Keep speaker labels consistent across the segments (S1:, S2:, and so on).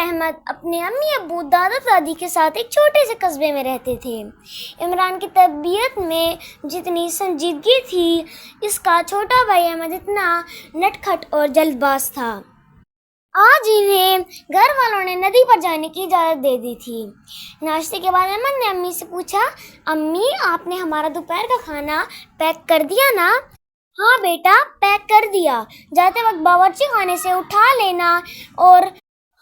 S1: احمد اپنے امی ابو دادا دادی کے ساتھ ایک چھوٹے سے قصبے میں رہتے تھے۔ عمران کی طبیعت میں جتنی سنجیدگی تھی، اس کا چھوٹا بھائی احمد اتنا نٹ کھٹ اور جلد باز تھا۔ آج انہیں گھر والوں نے ندی پر جانے کی اجازت دے دی تھی۔ ناشتے کے بعد احمد نے امی سے پوچھا، امی آپ نے ہمارا دوپہر کا کھانا پیک کر دیا نا؟ ہاں بیٹا، پیک کر دیا، جاتے وقت باورچی خانے سے اٹھا لینا، اور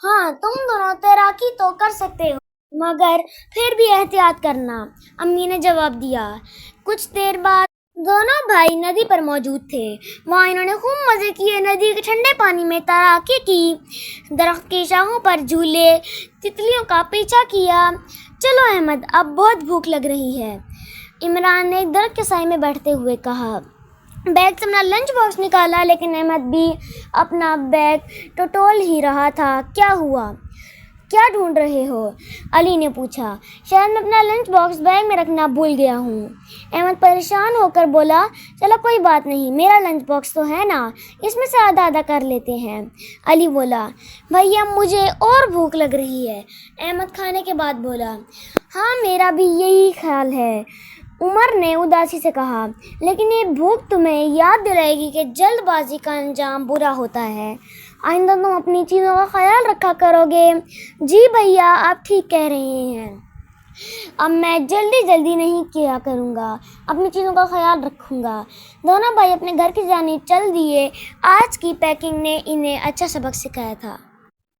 S1: ہاں تم دونوں تیراکی تو کر سکتے ہو مگر پھر بھی احتیاط کرنا، امی نے جواب دیا۔ کچھ دیر بعد دونوں بھائی ندی پر موجود تھے۔ وہاں انہوں نے خوب مزے کیے، ندی کے ٹھنڈے پانی میں تیراکی کی، درخت کی شاخوں پر جھولے، تتلیوں کا پیچھا کیا۔ چلو احمد، اب بہت بھوک لگ رہی ہے، عمران نے ایک درخت کے سائے میں بیٹھتے ہوئے کہا۔ بیگ سے اپنا لنچ باکس نکالا، لیکن احمد بھی اپنا بیگ ٹٹول ہی رہا تھا۔ کیا ہوا؟ کیا ڈھونڈ رہے ہو؟ علی نے پوچھا۔ شاید میں اپنا لنچ باکس بیگ میں رکھنا بھول گیا ہوں، احمد پریشان ہو کر بولا۔ چلو کوئی بات نہیں، میرا لنچ باکس تو ہے نا، اس میں سے آدھا آدھا کر لیتے ہیں، علی بولا۔ بھیا مجھے اور بھوک لگ رہی ہے، احمد کھانے کے بعد بولا۔ ہاں میرا بھی یہی خیال ہے، عمر نے اداسی سے کہا، لیکن یہ بھوک تمہیں یاد دلائے گی کہ جلد بازی کا انجام برا ہوتا ہے، آئندہ تم اپنی چیزوں کا خیال رکھا کرو گے۔ جی بھیا، آپ ٹھیک کہہ رہے ہیں، اب میں جلدی نہیں کیا کروں گا، اپنی چیزوں کا خیال رکھوں گا۔ دونوں بھائی اپنے گھر کی جانب چل دیے۔ آج کی پیکنگ نے انہیں اچھا سبق سکھایا تھا۔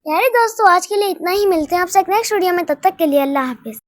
S1: پیارے دوستو، آج کے لیے اتنا ہی، ملتے ہیں آپ سے ایک نیکسٹ ویڈیو میں، تب تک کے لیے اللہ حافظ۔